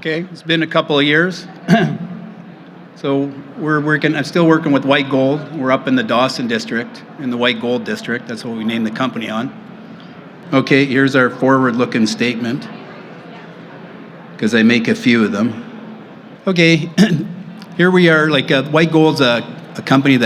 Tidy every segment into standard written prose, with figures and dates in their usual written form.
Okay, it's been a couple of years. So I'm still working with White Gold. We're up in the Dawson district, in the White Gold district. That's what we named the company on. Okay, here's our forward-looking statement, because I make a few of them. Okay, here we are. White Gold's a company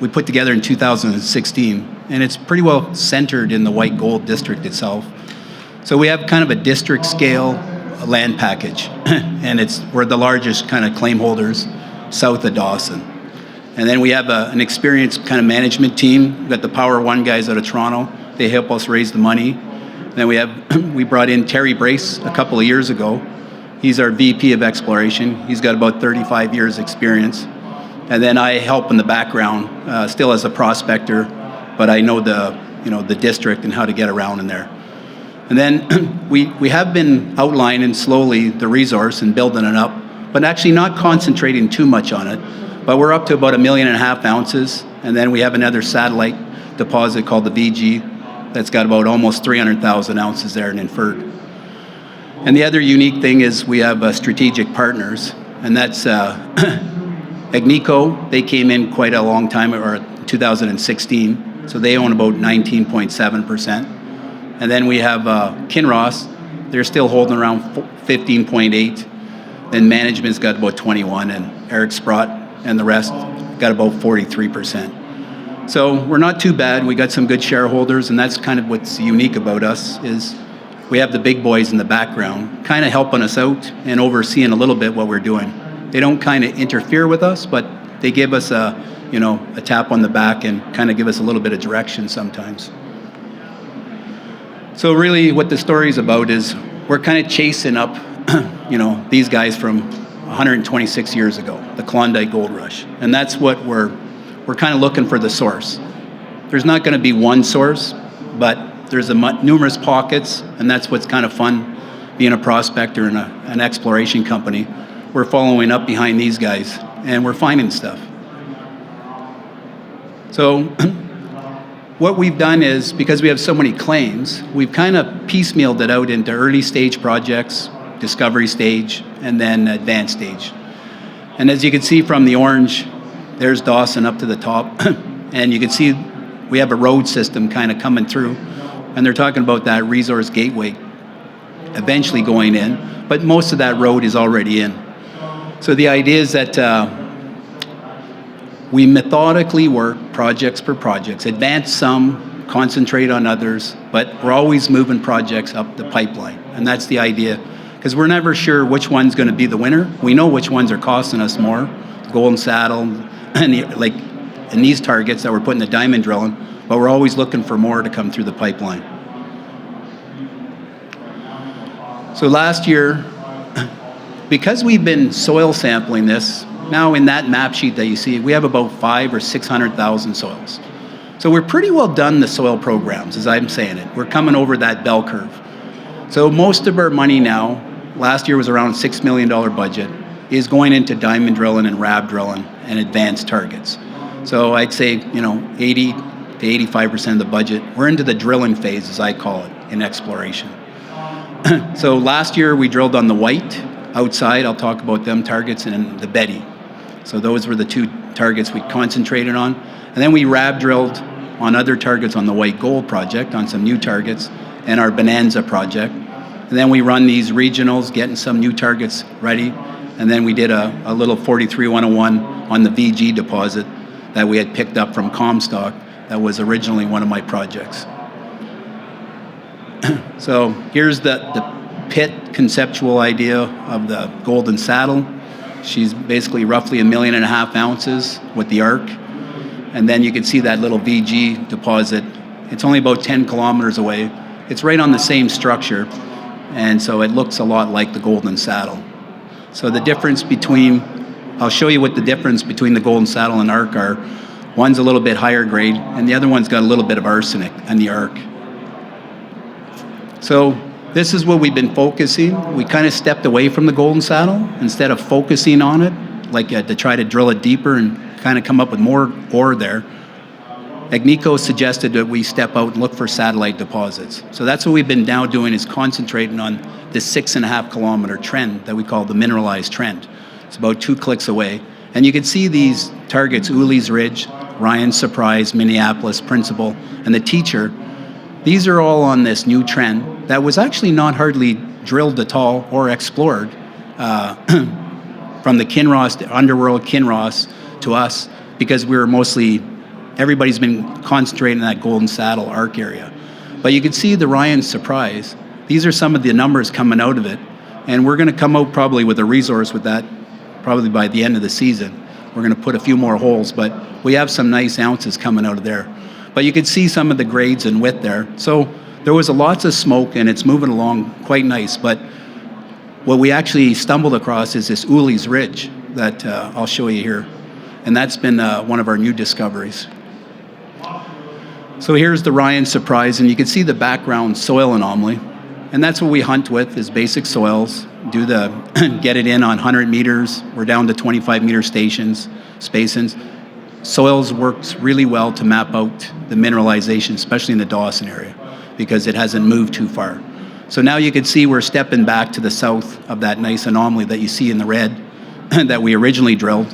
we put together in 2016, and it's pretty well centered in the White Gold district itself. So we have kind of a district scale land package, and we're the largest kind of claim holders south of Dawson. And then we have an experienced kind of management team. We've got the Power One guys out of Toronto. They help us raise the money. Then we brought in Terry Brace a couple of years ago. He's our VP of exploration. He's got about 35 years experience. And then I help in the background, still as a prospector, but I know the district and how to get around in there. And then we have been outlining slowly the resource and building it up, but actually not concentrating too much on it. But we're up to about 1.5 million ounces, and then we have another satellite deposit called the VG that's got about almost 300,000 ounces there in Inferred. And the other unique thing is we have strategic partners, and that's Agnico. They came in quite a long time, or 2016, so they own about 19.7%. And then we have Kinross. They're still holding around 15.8. Then management's got about 21, and Eric Sprott and the rest got about 43%. So we're not too bad. We got some good shareholders, and that's kind of what's unique about us is we have the big boys in the background kind of helping us out and overseeing a little bit what we're doing. They don't kind of interfere with us, but they give us a tap on the back and kind of give us a little bit of direction sometimes. So really what the story's about is we're kind of chasing up, these guys from 126 years ago, the Klondike Gold Rush. And that's what we're kind of looking for the source. There's not going to be one source, but there's numerous pockets, and that's what's kind of fun being a prospector in an exploration company. We're following up behind these guys, and we're finding stuff. So what we've done is, because we have so many claims, we've kind of piecemealed it out into early stage projects, discovery stage, and then advanced stage. And as you can see from the orange, there's Dawson up to the top. And you can see we have a road system kind of coming through. And they're talking about that resource gateway eventually going in, but most of that road is already in. So the idea is that we methodically work projects per projects, advance some, concentrate on others, but we're always moving projects up the pipeline. And that's the idea, because we're never sure which one's going to be the winner. We know which ones are costing us more, Golden Saddle, and these targets that we're putting the diamond drilling, but we're always looking for more to come through the pipeline. So last year, because we've been soil sampling this, now in that map sheet that you see, we have about 500,000 or 600,000 soils. So we're pretty well done the soil programs, as I'm saying it. We're coming over that bell curve. So most of our money now, last year was around $6 million budget, is going into diamond drilling and RAB drilling and advanced targets. So I'd say, 80 to 85% of the budget, we're into the drilling phase, as I call it, in exploration. So last year we drilled on the White outside. I'll talk about them targets, and the Betty. So those were the two targets we concentrated on. And then we RAB drilled on other targets on the White Gold project, on some new targets, and our Bonanza project. And then we run these regionals, getting some new targets ready. And then we did a little 43-101 on the VG deposit that we had picked up from Comstock that was originally one of my projects. So here's the pit conceptual idea of the Golden Saddle. She's basically roughly 1.5 million ounces with the ARC. And then you can see that little VG deposit. It's only about 10 kilometers away. It's right on the same structure. And so it looks a lot like the Golden Saddle. So the difference I'll show you what the difference between the Golden Saddle and ARC are. One's a little bit higher grade, and the other one's got a little bit of arsenic in the ARC. So this is what we've been focusing. We kind of stepped away from the Golden Saddle instead of focusing on it, to try to drill it deeper and kind of come up with more ore there. Agnico suggested that we step out and look for satellite deposits. So that's what we've been now doing, is concentrating on this 6.5 kilometer trend that we call the mineralized trend. It's about 2 clicks away. And you can see these targets, ULLI'S Ridge, Ryan's Surprise, Minneapolis, Principal, and the Teacher. These are all on this new trend that was actually not hardly drilled at all or explored from the Kinross, the underworld Kinross to us, because we were mostly, everybody's been concentrating in that Golden Saddle arc area. But you can see the Ryan's Surprise. These are some of the numbers coming out of it. And we're going to come out probably with a resource with that probably by the end of the season. We're going to put a few more holes, but we have some nice ounces coming out of there. But you can see some of the grades and width there. So there was lots of smoke, and it's moving along quite nice. But what we actually stumbled across is this ULLI'S Ridge that I'll show you here. And that's been one of our new discoveries. So here's the Ryan's Surprise, and you can see the background soil anomaly. And that's what we hunt with, is basic soils. Do the get it in on 100 meters. We're down to 25-meter stations, spacings. Soils works really well to map out the mineralization, especially in the Dawson area, because it hasn't moved too far. So now you can see we're stepping back to the south of that nice anomaly that you see in the red that we originally drilled.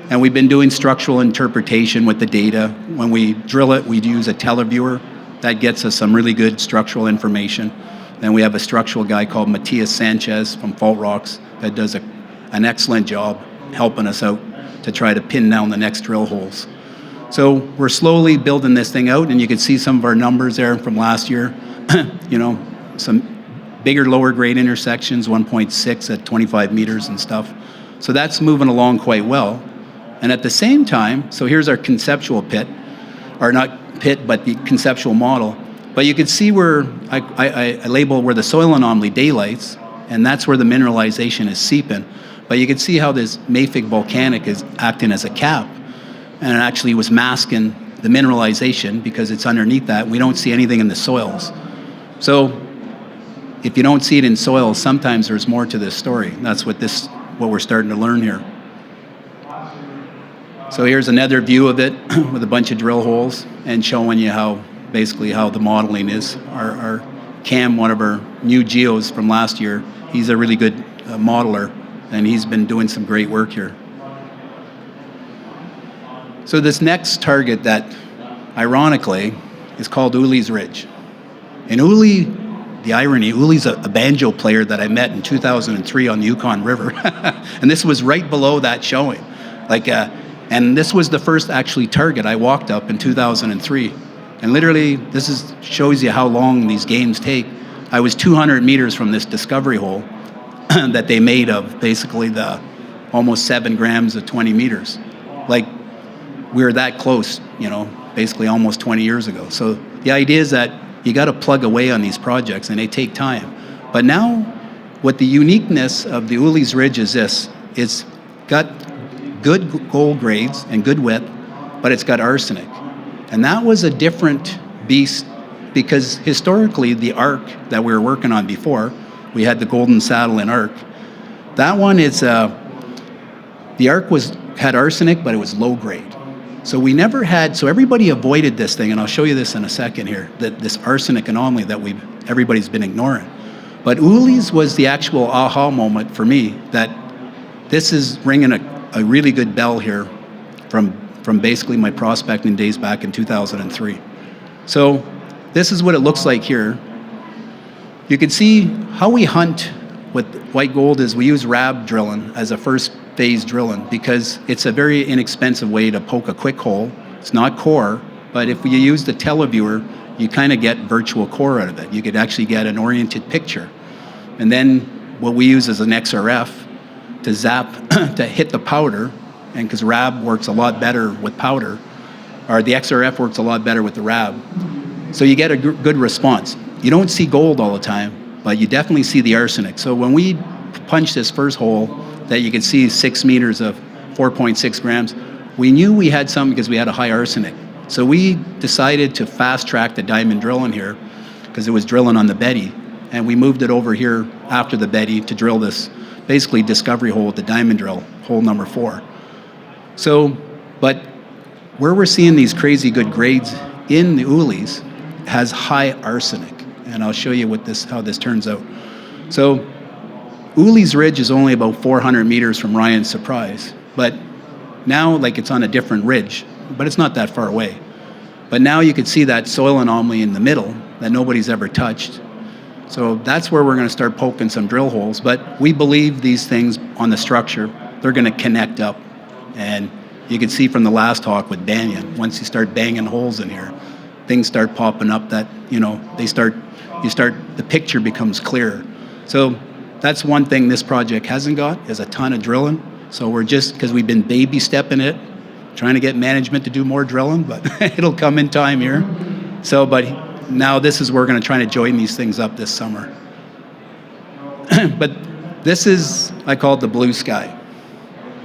And we've been doing structural interpretation with the data. When we drill it, we use a televiewer. That gets us some really good structural information. Then we have a structural guy called Matias Sanchez from Fault Rocks that does an excellent job helping us out to try to pin down the next drill holes. So we're slowly building this thing out, and you can see some of our numbers there from last year. You know, some bigger lower grade intersections, 1.6 at 25 meters and stuff. So that's moving along quite well. And at the same time, so here's our conceptual pit, or not pit, but the conceptual model. But you can see where I label where the soil anomaly daylights, and that's where the mineralization is seeping. But you can see how this mafic volcanic is acting as a cap, and it actually was masking the mineralization because it's underneath that. We don't see anything in the soils. So if you don't see it in soils, sometimes there's more to this story. That's what we're starting to learn here. So here's another view of it with a bunch of drill holes and showing you basically how the modeling is. Our Cam, one of our new geos from last year, he's a really good modeler, and he's been doing some great work here. So this next target that, ironically, is called ULLI'S Ridge. And ULLI, the irony, ULLI'S a banjo player that I met in 2003 on the Yukon River. And this was right below that showing. And this was the first actually target I walked up in 2003. And literally, shows you how long these games take. I was 200 meters from this discovery hole that they made of basically the almost 7 grams of 20 meters. Like, we were that close, basically almost 20 years ago. So the idea is that you got to plug away on these projects, and they take time. But now, what the uniqueness of the ULLI'S Ridge is this: it's got good gold grades and good width, but it's got arsenic. And that was a different beast, because historically the arc that we were working on before, we had the Golden Saddle and arc. That one is, the arc had arsenic, but it was low grade. So so everybody avoided this thing, and I'll show you this in a second here, this arsenic anomaly that everybody's been ignoring. But ULLI'S was the actual aha moment for me, that this is ringing a really good bell here from basically my prospecting days back in 2003. So this is what it looks like here. You can see how we hunt with white gold is we use RAB drilling as a first phase drilling, because it's a very inexpensive way to poke a quick hole. It's not core, but if you use the televiewer, you kind of get virtual core out of it. You could actually get an oriented picture. And then what we use is an XRF to zap, to hit the powder, and because RAB works a lot better with powder, or the XRF works a lot better with the RAB. So you get a good response. You don't see gold all the time, but you definitely see the arsenic. So when we punched this first hole that you could see 6 meters of 4.6 grams, we knew we had something because we had a high arsenic. So we decided to fast track the diamond drilling here, because it was drilling on the Betty, and we moved it over here after the Betty to drill this basically discovery hole with the diamond drill, hole number 4. So, but where we're seeing these crazy good grades in the ULLI'S has high arsenic, and I'll show you how this turns out. So ULLI'S Ridge is only about 400 meters from Ryan's Surprise, but now like it's on a different ridge, but it's not that far away. But now you can see that soil anomaly in the middle that nobody's ever touched. So that's where we're going to start poking some drill holes. But we believe these things on the structure, they're going to connect up. And you can see from the last talk with Banyan, once you start banging holes in here, things start popping up that, the picture becomes clearer. So that's one thing this project hasn't got, is a ton of drilling. So we're just, because we've been baby stepping it, trying to get management to do more drilling, but it'll come in time here. So, but now this is where we're going to try to join these things up this summer. But this is, I call it the blue sky.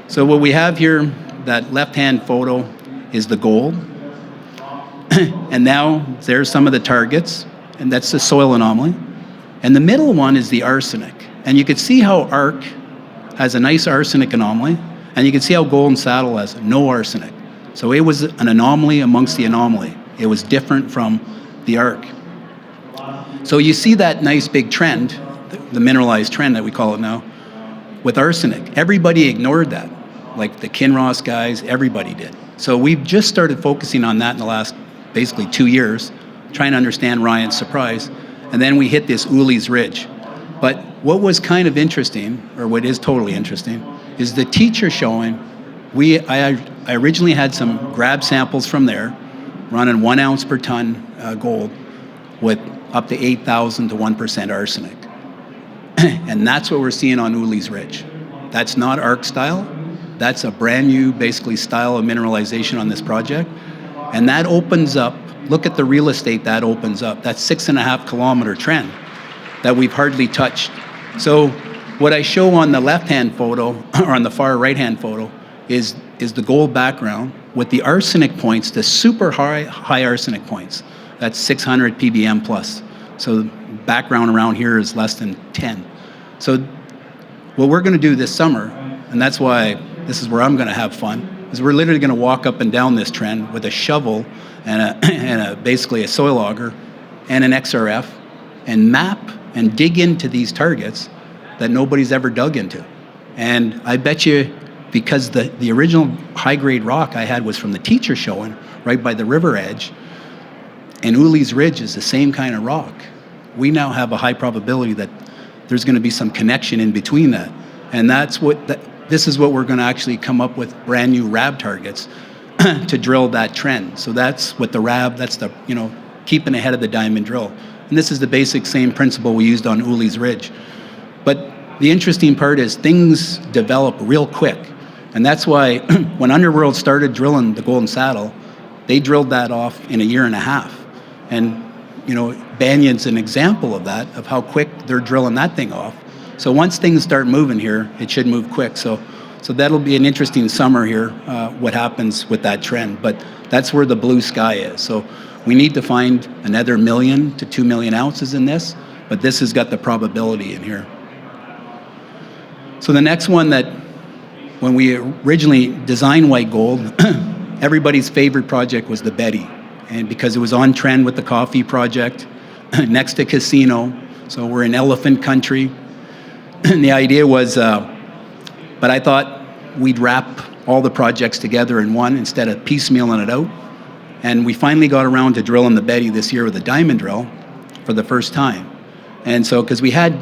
So what we have here, that left-hand photo is the gold. And now there's some of the targets, and that's the soil anomaly. And the middle one is the arsenic. And you can see how ARC has a nice arsenic anomaly, and you can see how Golden Saddle has no arsenic. So it was an anomaly amongst the anomaly. It was different from the ARC. So you see that nice big trend, the mineralized trend that we call it now, with arsenic. Everybody ignored that, like the Kinross guys, everybody did. So we've just started focusing on that in the last basically 2 years, trying to understand Ryan's Surprise. And then we hit this ULLI'S Ridge. But what was kind of interesting, or what is totally interesting, is the teacher showing, I originally had some grab samples from there, running 1 ounce per ton gold with up to 8,000 to 1% arsenic. And that's what we're seeing on ULLI'S Ridge. That's not ARC style. That's a brand new, basically, style of mineralization on this project. And that opens up, look at the real estate that opens up. That's 6.5 kilometer trend that we've hardly touched. So what I show on the left-hand photo, or on the far right-hand photo, is the gold background with the arsenic points, the super high arsenic points. That's 600 ppm plus. So the background around here is less than 10. So what we're going to do this summer, and that's why this is where I'm going to have fun, is we're literally going to walk up and down this trend with a shovel and basically a soil auger and an XRF and map and dig into these targets that nobody's ever dug into. And I bet you, because the original high-grade rock I had was from the teacher showing right by the river edge, and ULLI'S Ridge is the same kind of rock, we now have a high probability that there's going to be some connection in between that. And this is what we're going to actually come up with, brand new RAB targets to drill that trend. So that's what the RAB, that's the, keeping ahead of the diamond drill. And this is the basic same principle we used on ULLI'S Ridge. But the interesting part is things develop real quick. And that's why when Underworld started drilling the Golden Saddle, they drilled that off in 1.5 years. And, Banyan's an example of that, of how quick they're drilling that thing off. So once things start moving here, it should move quick. So that'll be an interesting summer here, what happens with that trend. But that's where the blue sky is. So we need to find another 1 million to 2 million ounces in this, but this has got the probability in here. So the next one, that when we originally designed white gold, everybody's favorite project was the Betty. And because it was on trend with the coffee project, next to casino, so we're in elephant country. And the idea was, but I thought we'd wrap all the projects together in one instead of piecemealing it out. And we finally got around to drilling the Betty this year with a diamond drill for the first time. And so, because we had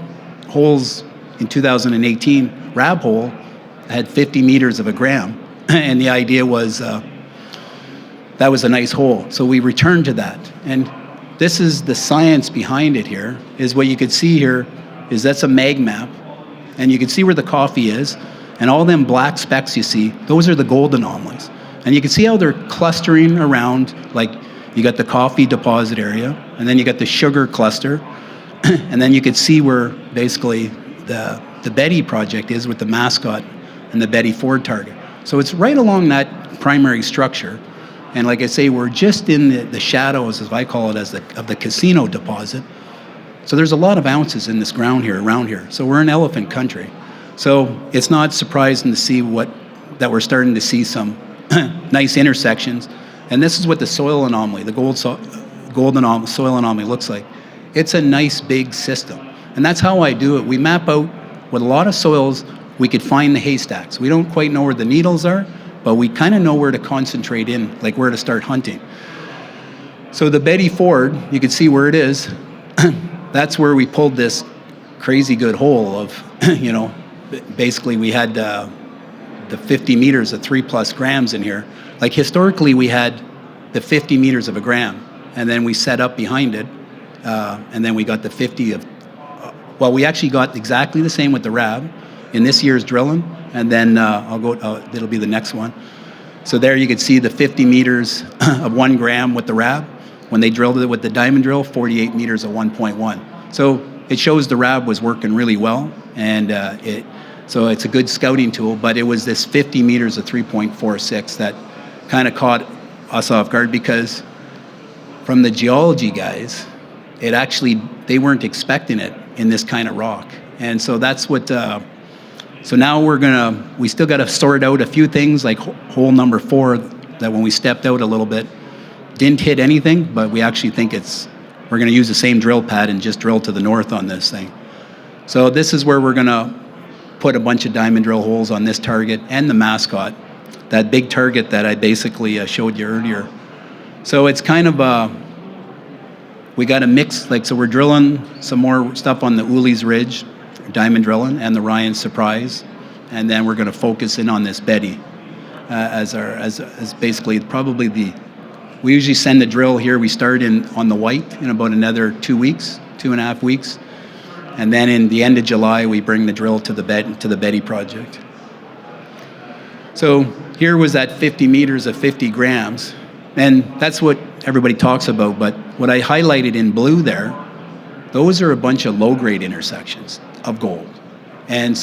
holes in 2018, RAB hole had 50 meters of a gram. And the idea was, that was a nice hole. So we returned to that. And this is the science behind it here, is what you could see here is that's a mag map. And you can see where the coffee is. And all them black specks you see, those are the gold anomalies. And you can see how they're clustering around, like you got the coffee deposit area, and then you got the sugar cluster, and then you could see where basically the Betty project is with the Mascot and the Betty Ford target. So it's right along that primary structure. And like I say, we're just in the shadows, as I call it, of the casino deposit. So there's a lot of ounces in this ground here, around here. So we're in elephant country. So it's not surprising to see that we're starting to see some nice intersections. And this is what the soil anomaly, the gold soil anomaly looks like. It's a nice big system. And that's how I do it. We map out with a lot of soils, we could find the haystacks. We don't quite know where the needles are, but we kind of know where to concentrate in, like where to start hunting. So the Betty Ford, you can see where it is. That's where we pulled this crazy good hole of, basically we had the 50 meters of 3+ grams in here. Like historically we had the 50 meters of a gram, and then we set up behind it, and then we got the 50 of, we actually got exactly the same with the RAB in this year's drilling, and then it'll be the next one. So there you can see the 50 meters of 1 gram with the RAB. When they drilled it with the diamond drill, 48 meters of 1.1. So it shows the RAB was working really well, and so it's a good scouting tool, but it was this 50 meters of 3.46 that kind of caught us off guard, because from the geology guys, they weren't expecting it in this kind of rock. And so that's what, so now we still got to sort out a few things, like hole number 4, that when we stepped out a little bit, didn't hit anything, but we actually think we're going to use the same drill pad and just drill to the north on this thing. So this is where we're going to put a bunch of diamond drill holes on this target and the mascot, that big target that I basically showed you earlier. So it's kind of, we got a mix, so we're drilling some more stuff on the ULLI'S Ridge, diamond drilling, and the Ryan Surprise, and then we're going to focus in on this Betty as basically probably we usually send the drill here. We start on the white in about another 2 weeks, 2.5 weeks. And then in the end of July, we bring the drill to the Betty project. So here was that 50 meters of 50 grams. And that's what everybody talks about. But what I highlighted in blue there, those are a bunch of low-grade intersections of gold. And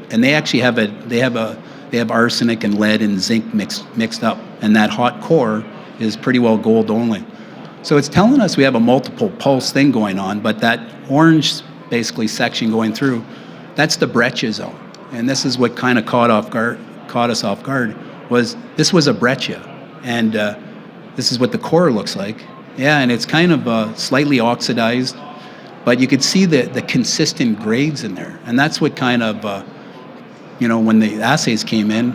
they actually have arsenic and lead and zinc mixed up. And that hot core is pretty well gold only. So it's telling us we have a multiple pulse thing going on, but that orange basically section going through, that's the breccia zone. And this is what kind of caught us off guard, was this was a breccia. And this is what the core looks like. Yeah, and it's kind of slightly oxidized, but you could see the consistent grades in there. And that's what kind of, when the assays came in,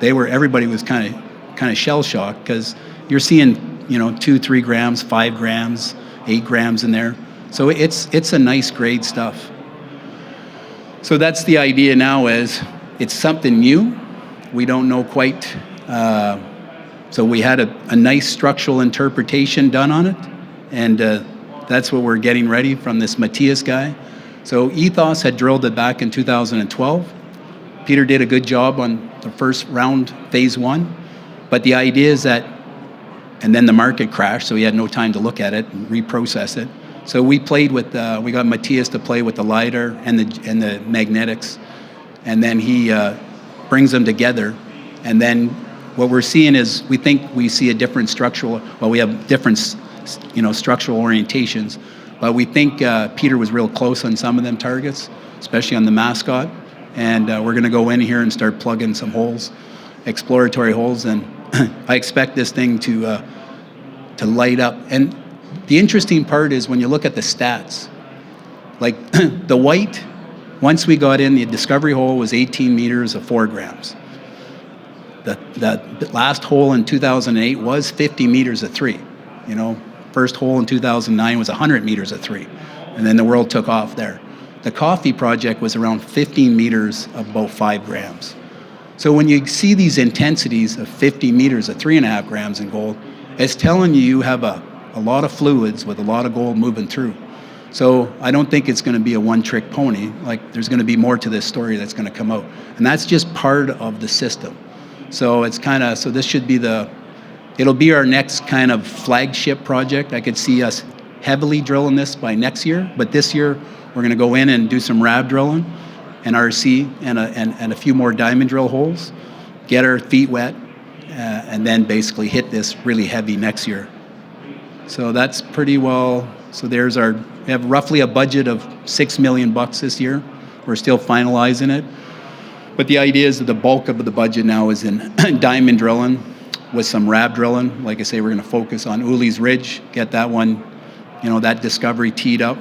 everybody was kind of shell shocked, because you're seeing 2-3 grams, 5 grams, 8 grams in there. So it's a nice grade stuff. So that's the idea now, is it's something new. We don't know quite. So we had a nice structural interpretation done on it, and that's what we're getting ready from this Matthias guy. So Ethos had drilled it back in 2012. Peter did a good job on the first round, phase 1. But the idea is that, and then the market crashed, so he had no time to look at it and reprocess it. So we got Matthias to play with the LiDAR and the magnetics, and then he brings them together. And then what we're seeing is, we think we see a different we have different, structural orientations, but we think Peter was real close on some of them targets, especially on the mascot. And we're going to go in here and start plugging some holes, exploratory holes, and I expect this thing to light up. And the interesting part is when you look at the stats, like the white, once we got in, the discovery hole was 18 meters of 4 grams. The last hole in 2008 was 50 meters of 3. First hole in 2009 was 100 meters of 3. And then the world took off there. The Coffee project was around 15 meters of about 5 grams. So when you see these intensities of 50 meters of 3.5 grams in gold, it's telling you have a lot of fluids with a lot of gold moving through. So I don't think it's going to be a one-trick pony. Like, there's going to be more to this story that's going to come out. And that's just part of the system. So it's so this should be it'll be our next kind of flagship project. I could see us heavily drilling this by next year, but this year we're going to go in and do some RAB drilling and RC and a few more diamond drill holes, get our feet wet, and then basically hit this really heavy next year. So that's pretty well. So we have roughly a budget of $6 million this year. We're still finalizing it. But the idea is that the bulk of the budget now is in diamond drilling with some RAB drilling. Like I say, we're going to focus on ULLI'S Ridge, get that one, that discovery teed up.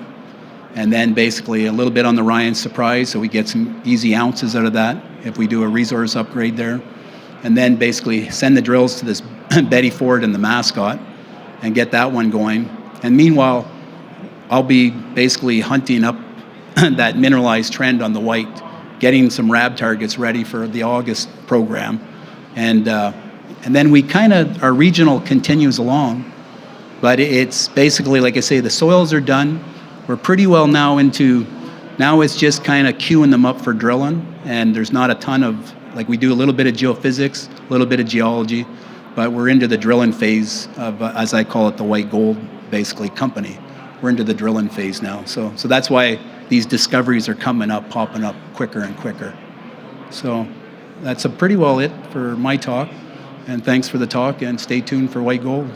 and then basically a little bit on the Ryan Surprise, so we get some easy ounces out of that if we do a resource upgrade there. And then basically send the drills to this Betty Ford and the Mascot and get that one going. And meanwhile, I'll be basically hunting up that mineralized trend on the white, getting some RAB targets ready for the August program. And then we kind of, our regional continues along, but it's basically, like I say, the soils are done. We're pretty well now it's just kind of queuing them up for drilling, and there's not a ton of, like we do a little bit of geophysics, a little bit of geology, but we're into the drilling phase of, as I call it, the white gold, basically, company. We're into the drilling phase now. So that's why these discoveries are popping up quicker and quicker. So that's pretty well it for my talk, and thanks for the talk, and stay tuned for white gold.